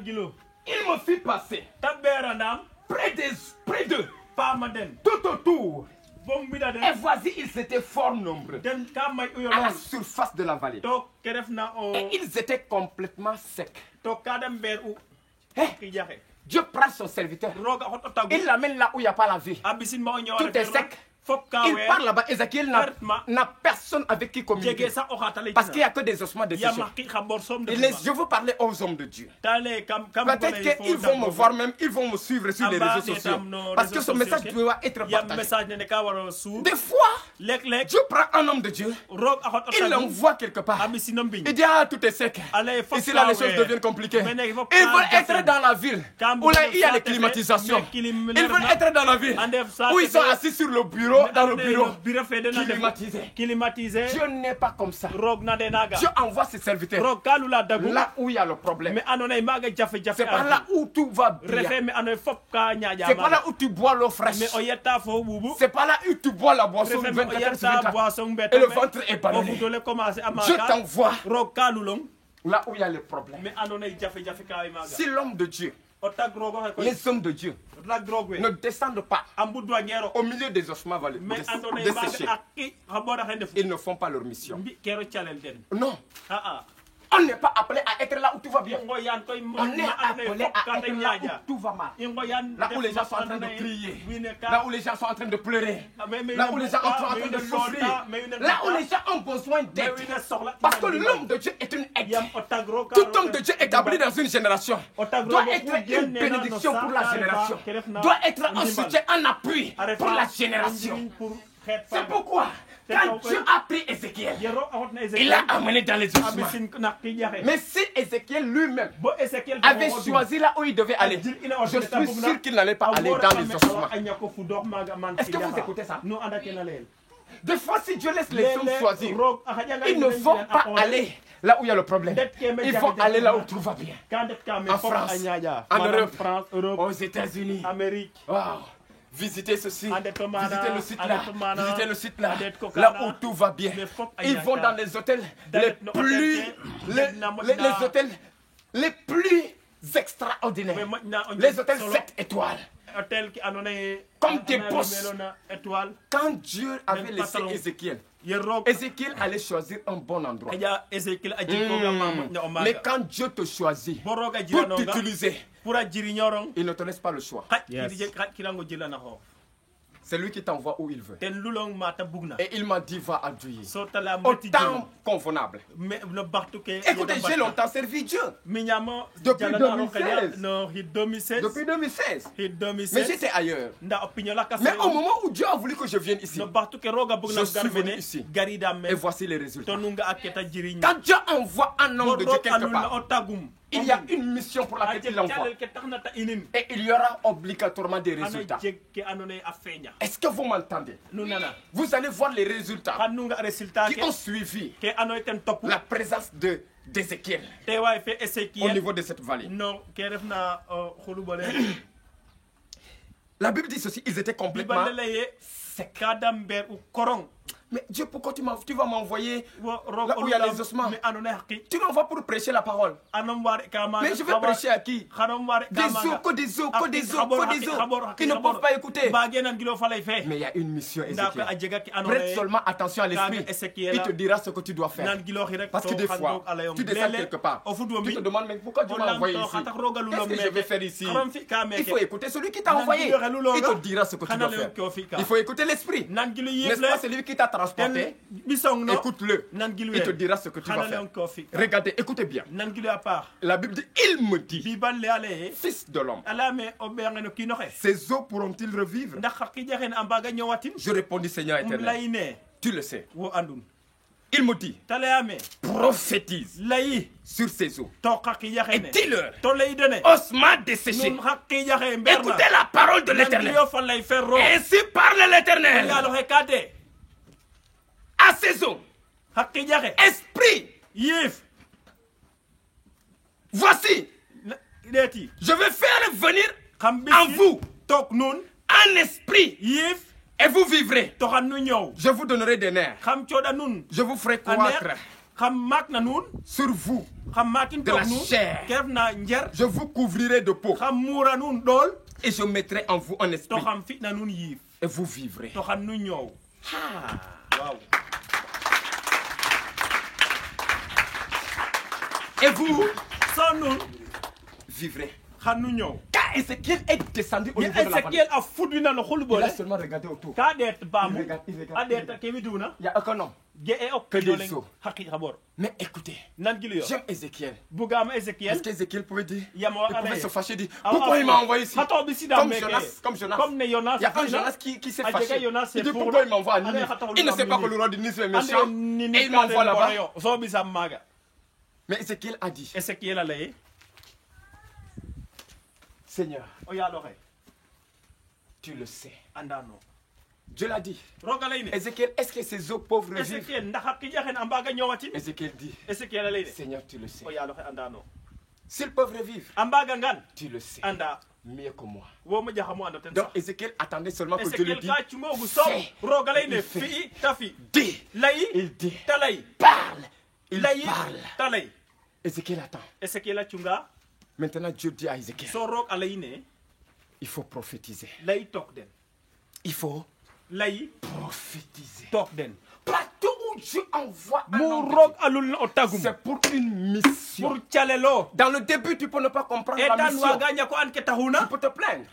Il me fit passer près d'eux, tout autour. Et voici, ils étaient fort nombreux à la surface de la vallée. Et ils étaient complètement secs. Dieu prend son serviteur. Il l'amène là où il n'y a pas la vie. Tout est sec. Il part là-bas, Ézéchiel n'a personne avec qui communiquer. Parce qu'il n'y a que des ossements de séchés. Je veux parler aux hommes de Dieu. Peut-être qu'ils vont me voir même, ils vont me suivre sur les réseaux sociaux. Parce que ce message doit être partagé. Des fois, Dieu prend un homme de Dieu, il l'envoie quelque part. Il dit, ah, tout est sec. Ici là, les choses deviennent compliquées. Ils veulent être dans la ville où là, il y a les climatisations. Ils veulent être dans la ville où ils sont assis sur le bureau. Dans le bureau climatisé. Dieu n'est pas comme ça. Dieu envoie ses serviteurs là où il y a le problème. C'est pas là où tout va bien. C'est pas là où tu bois l'eau fraîche. C'est pas là où tu bois la boisson 24 et le ventre est ballonné. Dieu t'envoie là où il y a le problème. Si l'homme de Dieu, les hommes de Dieu ne descendent pas au milieu des ossements desséchés, ils ne font pas leur mission. Non. On n'est pas appelé à être là où tout va bien. On est appelé à être là où tout va mal. Là où les gens sont en train de crier. Là où les gens sont en train de pleurer. Là où les gens sont en train de souffrir. Là où les gens ont besoin d'aide. Parce que l'homme de Dieu est une aide. Tout homme de Dieu établi dans une génération doit être une bénédiction pour la génération. Doit être un soutien, un appui pour la génération. C'est pourquoi quand Dieu a pris Ézéchiel, il l'a amené dans les ossements. Mais si Ézéchiel lui-même avait choisi là où il devait aller, je suis sûr qu'il n'allait pas aller dans les ossements. Est-ce que vous écoutez ça? Des fois, si Dieu laisse les hommes choisir, ils ne vont pas aller là où il y a le problème. Ils vont aller là où tout va bien. En France, en Europe, aux États-Unis. Wow. Visitez ceci, visitez le site là, là où tout va bien. Ils vont dans les hôtels les plus extraordinaires, les hôtels 7 étoiles, comme des boss. Quand Dieu avait laissé Ézéchiel, Ézéchiel allait choisir un bon endroit. Mais quand Dieu te choisit pour t'utiliser, il ne te laisse pas le choix. Yes. C'est lui qui t'envoie où il veut. Et il m'a dit, va à Dieu. Au temps convenable. Écoutez, j'ai longtemps servi Dieu. Depuis 2016. Depuis 2016. Mais j'étais ailleurs. Mais au moment où Dieu a voulu que je vienne ici, je suis venu ici. Et voici les résultats. Quand Dieu envoie un homme de Dieu quelque part, il y a une mission pour laquelle il l'envoie. Et il y aura obligatoirement des résultats. Est-ce que vous m'entendez? Vous allez voir les résultats qui ont suivi la présence d'Ézéchiel au niveau de cette vallée. La Bible dit ceci, ils étaient complètement secs. Mais Dieu, pourquoi tu vas m'envoyer là où il y a les ossements? Tu m'envoies pour prêcher la parole. Mais je vais prêcher à qui? Des os qui ne peuvent pas écouter. Mais il y a une mission, Ézéchiel. Prête seulement attention à l'esprit. Il te dira ce que tu dois faire. Parce que des fois, tu descends quelque part. Tu te demandes, mais pourquoi tu m'as envoyé ici? Qu'est-ce que je vais faire ici? Il faut écouter celui qui t'a envoyé. Il te dira ce que tu dois faire. Il faut écouter l'esprit. N'est-ce pas celui qui t'a transporté? Écoute-le. Il te dira ce que tu vas faire. Regardez, écoutez bien. La Bible dit, il me dit, fils de l'homme, ces eaux pourront-ils revivre? Je répondis, Seigneur éternel, tu le sais. Il me dit, prophétise sur ces eaux et dis-leur, ossements desséchés, écoutez la parole de l'Éternel. Ainsi parle l'Éternel à ces eaux, esprit, voici, je vais faire venir en vous un esprit et vous vivrez. Je vous donnerai des nerfs. Je vous ferai croître. sur vous de la chair. Je vous couvrirai de peau. Et je mettrai en vous un esprit. Et vous vivrez. Et vous vivrez. Car Ézéchiel est descendu au niveau de la vallée. Il a seulement regardé autour. Il y a aucun homme. Que des eaux. Mais écoutez, j'aime Ézéchiel. Est-ce qu'Ézéchiel pouvait dire, il pouvait se fâcher et dire, pourquoi il m'a envoyé ici? Comme Jonas. Il y a un Jonas qui s'est fâché. Il dit, pourquoi il m'envoie à Ninive? Il ne sait pas que le roi de Ninive est méchant. Et il m'envoie là-bas. Mais Ézéchiel a dit, Seigneur, tu le sais. Dieu l'a dit. Ézéchiel, est-ce que ces eaux pauvres vivent? Ézéchiel dit, Seigneur, tu le sais. S'ils peuvent revivre, tu le sais. Mieux que moi. Donc Ézéchiel attendait seulement que Dieu lui dise, dis, il dit, parle, il parle. Ézéchiel attend. Maintenant Dieu dit à Ézéchiel, il faut prophétiser. Il faut prophétiser. Partout où Dieu envoie un homme, c'est pour une mission. Dans le début, tu peux ne pas comprendre la mission. Tu peux te plaindre.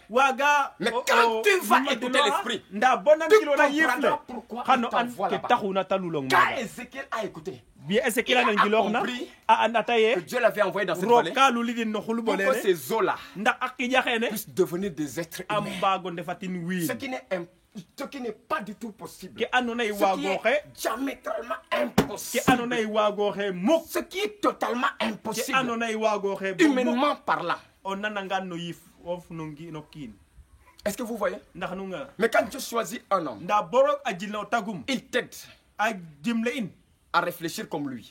Mais quand tu vas écouter l'esprit, tu comprendras pourquoi il t'envoie là-bas. Quand Ézéchiel a écouté, il a compris que Dieu l'avait envoyé dans cette vallée pour que ces eaux-là puissent devenir des êtres humains. Ce qui n'est pas du tout possible. Ce qui est diamétralement impossible. Ce qui est totalement impossible. Humainement parlant. Est-ce que vous voyez? Mais quand Dieu choisit un homme, il t'aide à réfléchir comme lui.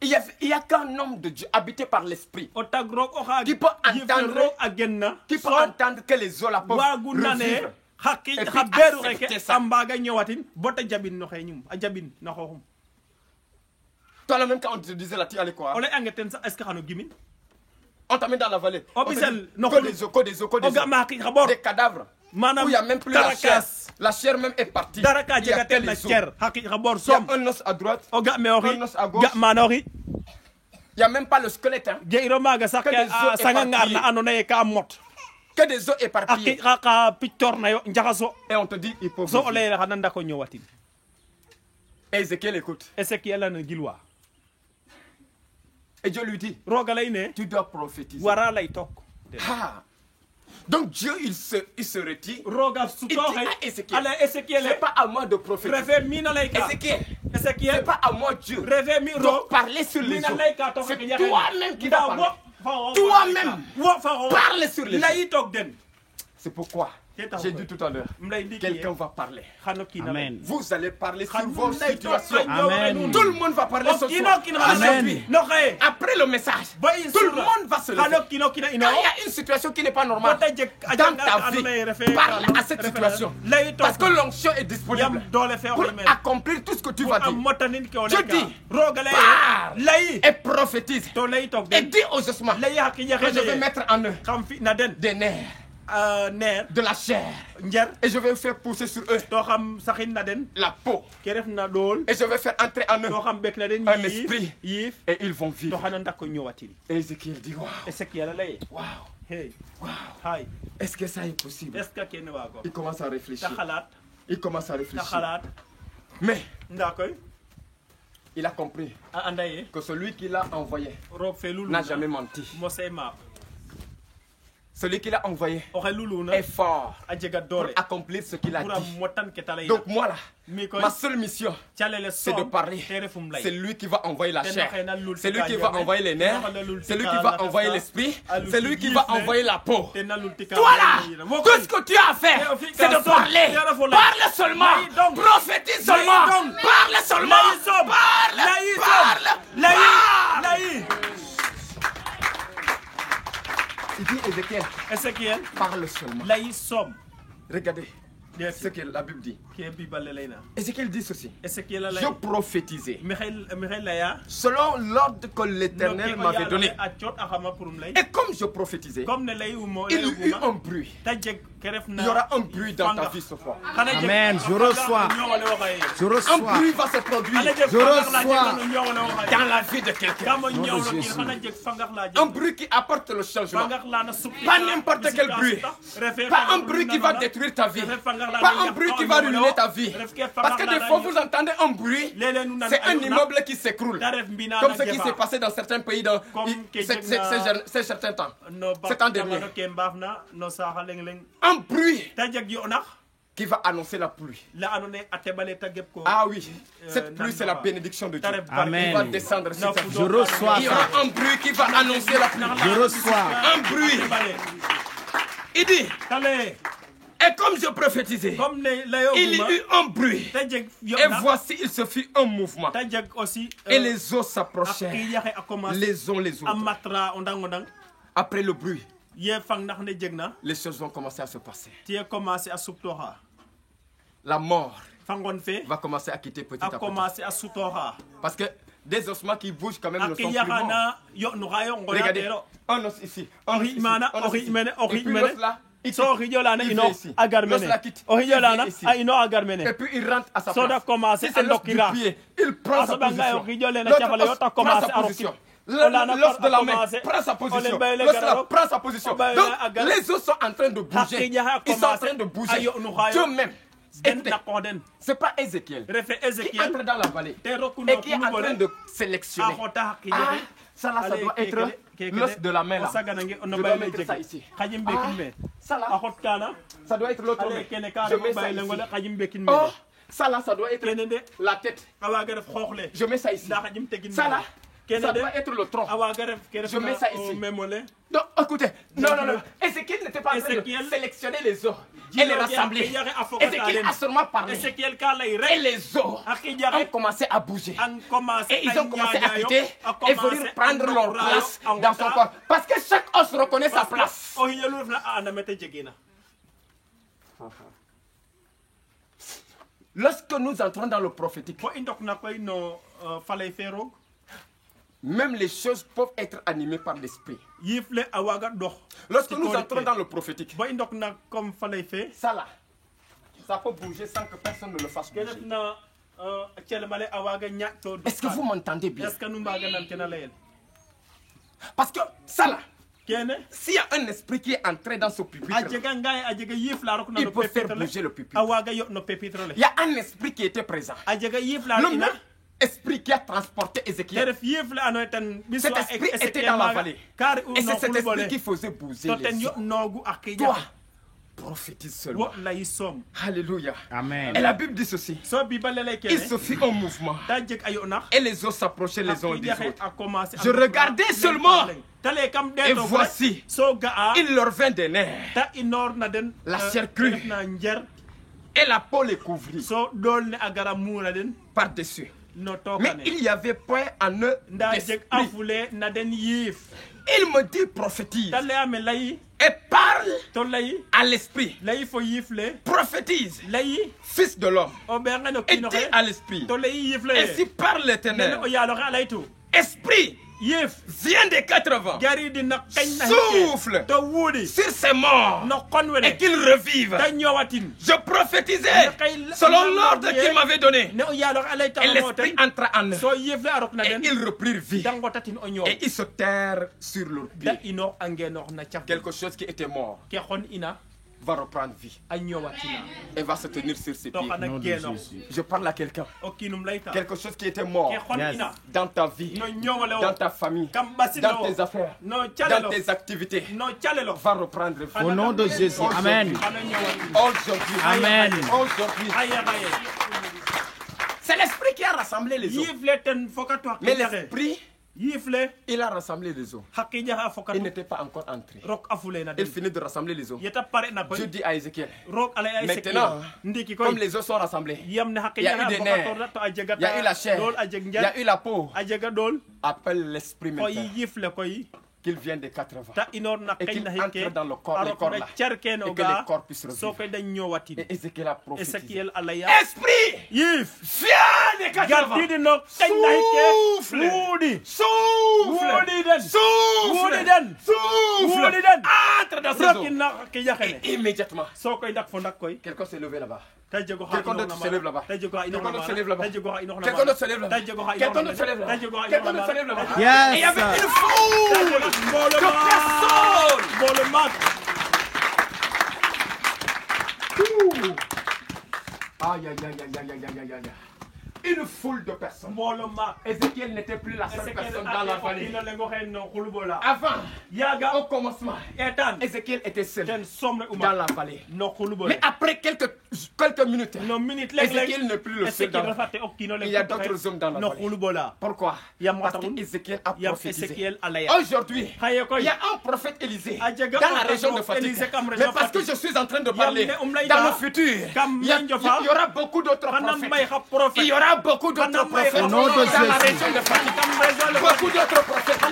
Il n'y a qu'un homme de Dieu habité par l'esprit qui peut entendre que les eaux là peuvent revivre. Toi là même quand on te disait là tu allais quoi? On t'amène dans la vallée. Que des eaux, des cadavres. Où il n'y a même plus la chair. La chair même est partie. Il y a que les os. Il y a un os à droite, un os à gauche. Il n'y a même pas le squelette. Hein. Que des os éparpillés. Et on te dit, il faut vivre. Et Ézéchiel écoute. Et Dieu lui dit, tu dois prophétiser. Donc Dieu, il se retire. Il dit à Ézéchiel, c'est pas à moi de prophétiser. Ézéchiel, c'est pas à moi Dieu de parler sur les eaux. C'est toi-même qui vas parler. Toi-même, parle sur les eaux. C'est pourquoi j'ai dit tout à l'heure, quelqu'un va parler. Amen. Vous allez parler sur vos situations. Amen. Tout le monde va parler ce soir. Amen. Après le message, tout le monde va se lever. Quand il y a une situation qui n'est pas normale dans ta vie, parle à cette situation. Parce que l'onction est disponible pour accomplir tout ce que tu vas dire. Je dis, parle et prophétise. Et dis aux ossements que je vais mettre en eux des nerfs. De la chair. Et je vais faire pousser sur eux la peau. Et je vais faire entrer en eux un esprit. Et ils vont vivre. Et Ézéchiel dit, waouh. Wow. Est-ce que ça est possible? Il commence à réfléchir. Mais il a compris que celui qui l'a envoyé n'a jamais menti. Celui qui l'a envoyé est fort pour accomplir ce qu'il a dit. Donc moi là, ma seule mission, c'est de parler. C'est lui qui va envoyer la chair. C'est lui qui va envoyer les nerfs. C'est lui qui va envoyer l'esprit. C'est lui qui va envoyer la peau. Toi là, tout ce que tu as à faire, c'est de parler. Parle seulement. Prophétise seulement. Parle seulement. Parle. Il dit Ézéchiel, parle seulement. Regardez, ce que la Bible dit. Ézéchiel dit ceci. Je prophétisais selon l'ordre que l'Éternel m'avait donné. Et comme je prophétisais, il y eut un bruit. Il y aura un bruit dans ta vie ce soir. Amen. Je reçois. Je reçois. Un bruit va se produire. Je reçois. Dans la vie de quelqu'un. Un bruit qui apporte le changement. Pas n'importe quel bruit. Pas un bruit qui va détruire ta vie. Pas un bruit qui va ruiner ta vie. Parce que des fois vous entendez un bruit. C'est un immeuble qui s'écroule. Comme ce qui s'est passé dans certains pays dans ces certains temps. Ces temps derniers. Un bruit qui va annoncer la pluie. Ah oui, cette pluie c'est la bénédiction de Dieu. Amen. Il va descendre sur ta vie. Je reçois. Il y aura un bruit qui va annoncer la pluie. Je reçois. Un bruit. Il dit, et comme je prophétisais, il y eut un bruit. Et voici, il se fit un mouvement. Et les eaux s'approchèrent les uns les autres. Après le bruit, les choses vont commencer à se passer. La mort va commencer à quitter petit à petit. Parce que des ossements qui bougent quand même ne sont plus morts. Regardez, un os ici, un os ici, et puis l'os là, il quitte. Et puis il rentre à sa place. Si c'est l'os du pied, il prend sa position. L'autre prend sa position. L'os de la main prend sa position. L'os là prend sa position. Donc les os sont en train de bouger. Ils sont en train de bouger. Dieu même. C'est pas Ézéchiel qui entre dans la vallée et qui est en train de sélectionner. Ça là, ça doit être l'os de la main là. Je dois mettre ça ici. Ça là, ça doit être l'autre main. Je mets ça ici. Oh, ça là, ça doit être la tête. Je mets ça ici. Ça là, ça doit être le tronc. Je mets ça ici. Donc, écoutez, non. Ézéchiel n'était pas en train de sélectionner les os et les rassembler. Ézéchiel a seulement parlé. Et les os ont commencé à bouger. Et ils ont commencé à quitter et venir prendre leur place dans son corps. Parce que chaque os reconnaît sa place. Lorsque nous entrons dans le prophétique, même les choses peuvent être animées par l'esprit. Lorsque nous entrons dans le prophétique, ça là, ça peut bouger sans que personne ne le fasse bouger. Est-ce que vous m'entendez bien? Parce que ça là, s'il y a un esprit qui est entré dans ce pupitre, il peut faire bouger le pupitre. Il y a un esprit qui était présent. Le même esprit qui a transporté Ézéchiel. Cet esprit était dans la vallée. Et c'est cet esprit qui faisait bouger les os. Toi, prophétise seulement. Alléluia. Amen. Et la Bible dit ceci. Il se fit un mouvement. Et les os s'approchaient les uns des autres. Je regardais seulement. Et voici, il leur vint des nerfs. La chair crue. Et la peau les couvrit. Par-dessus. Mais il n'y avait point en eux d'esprit. Il me dit prophétise. Et parle à l'esprit. Prophétise, fils de l'homme. Et dis à l'esprit. Et si parle l'Éternel, esprit, viens des 4 vents, souffle sur ces morts et qu'ils revivent. Je prophétisais selon l'ordre qu'il m'avait donné. Et l'esprit entra en eux et ils reprirent vie. Et ils se terrent sur leurs pieds. Quelque chose qui était mort va reprendre vie et va se tenir sur ses pieds. Je parle à quelqu'un. Quelque chose qui était mort dans ta vie, dans ta famille, dans tes affaires, dans tes activités, va reprendre vie. Au nom de Jésus. Amen. Aujourd'hui. Amen. Aujourd'hui. C'est l'esprit qui a rassemblé les os. Mais l'esprit, il a rassemblé les os. Il n'était pas encore entré. Il finit de rassembler les os. Dieu dit à Ézéchiel, maintenant, comme les os sont rassemblés, il y a eu des nerfs, il y a eu la chair, il y a eu la peau. Appelle l'esprit maintenant. qu'il vienne des 80 et qu'il entre dans le corps, les corps là, et que les corps puissent revivre. Et Ézéchiel a prophétisé. Esprit, viens des 80. Souffle, entre dans ces eaux. Et immédiatement, quelqu'un s'est levé là-bas. Quelqu'un d'autre se lève là-bas. Quelqu'un d'autre se lève là-bas. Quelqu'un d'autre se lève là-bas. Quelqu'un d'autre se lève là-bas. Quelqu'un d'autre se lève là-bas. Et il y avait une foule de personnes. Aïe, aïe, aïe, aïe, aïe, aïe, aïe, aïe. Une foule de personnes. Ézéchiel n'était plus la seule personne dans la vallée. Avant, au commencement, Ézéchiel était seul dans la vallée. Mais après quelques minutes, Ézéchiel n'est plus le seul dans la vallée. Il y a d'autres hommes dans la vallée. Pourquoi? Parce qu'Ézéchiel a prophétisé. Aujourd'hui, il y a un prophète Élisée dans la région de Fatigue. Mais parce que je suis en train de parler dans le futur, il y aura beaucoup d'autres prophètes. Il y aura beaucoup d'autres prophètes dans la région de Fatigue. Beaucoup d'autres prophètes.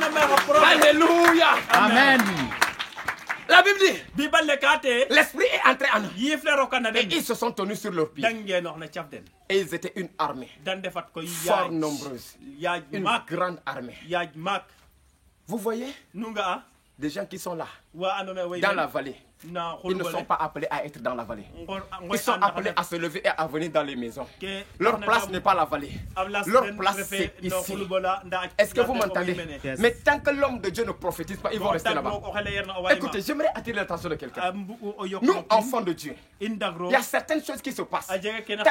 Alléluia. Amen. La Bible dit, l'esprit est entré en eux. Et ils se sont tenus sur leurs pieds. Et ils étaient une armée fort nombreuse. Une grande armée. Vous voyez des gens qui sont là, dans la vallée. Ils ne sont pas appelés à être dans la vallée. Ils sont appelés à se lever et à venir dans les maisons. Leur place n'est pas la vallée. Leur place c'est ici. Est-ce que vous m'entendez? Mais tant que l'homme de Dieu ne prophétise pas, ils vont rester là-bas. Écoutez, j'aimerais attirer l'attention de quelqu'un. Nous, enfants de Dieu, il y a certaines choses qui se passent. Tant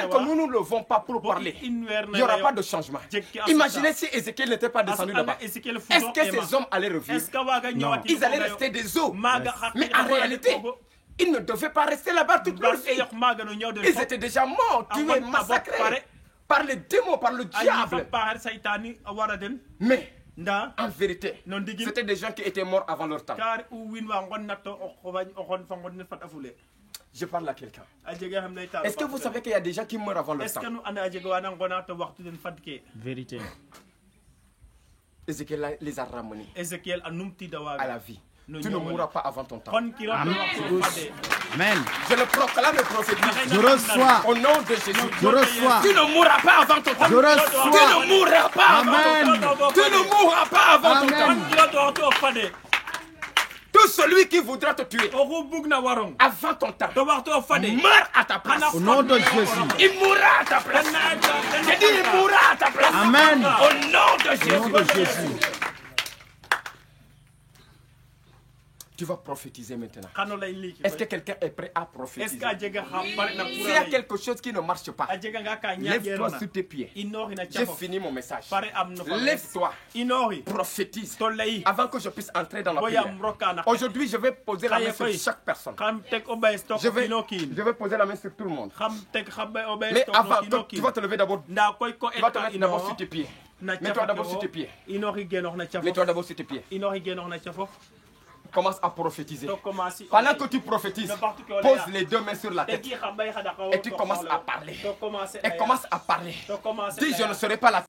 que nous ne le levons pas pour parler, il n'y aura pas de changement. Imaginez si Ézéchiel n'était pas descendu là-bas. Est-ce que ces hommes allaient revivre? Non. Ils allaient rester des os. Mais en réalité, ils ne devaient pas rester là-bas toute leur vie. Ils étaient déjà morts, tués, massacrés par les démons, par le diable. Mais en vérité, c'était des gens qui étaient morts avant leur temps. Je parle à quelqu'un. Est-ce que vous savez qu'il y a des gens qui meurent avant leur temps? Vérité. Ézéchiel les a ramenés à la vie. Tu ne mourras pas avant ton temps. Amen. Je le proclame et prophétise. Je reçois. Au nom de Jésus. Je reçois. Tu ne mourras pas avant ton temps. Je reçois. Tu ne mourras pas avant Amen. ton temps. Tu ne mourras pas avant ton temps. Tout celui qui voudra te tuer avant ton temps meurt à ta place. Au nom de Jésus. Il mourra à ta place. J'ai dit il mourra à ta place. Amen. Au nom de Jésus. Au nom de Jésus. Tu vas prophétiser maintenant. Est-ce que quelqu'un est prêt à prophétiser? S'il y a quelque chose qui ne marche pas, lève-toi sur tes pieds. J'ai fini mon message. Lève-toi. Prophétise. Avant que je puisse entrer dans la prière. Aujourd'hui, je vais poser la main sur chaque personne. Je vais poser la main sur tout le monde. Mais avant, tu vas te lever d'abord. Tu vas te mettre d'abord sur tes pieds. Mets-toi d'abord sur tes pieds. Mets-toi d'abord sur tes pieds. Commence à prophétiser. Pendant que tu prophétises, pose les deux mains sur la tête. Et tu commences à parler. Et commence à parler. Dis, je ne serai pas la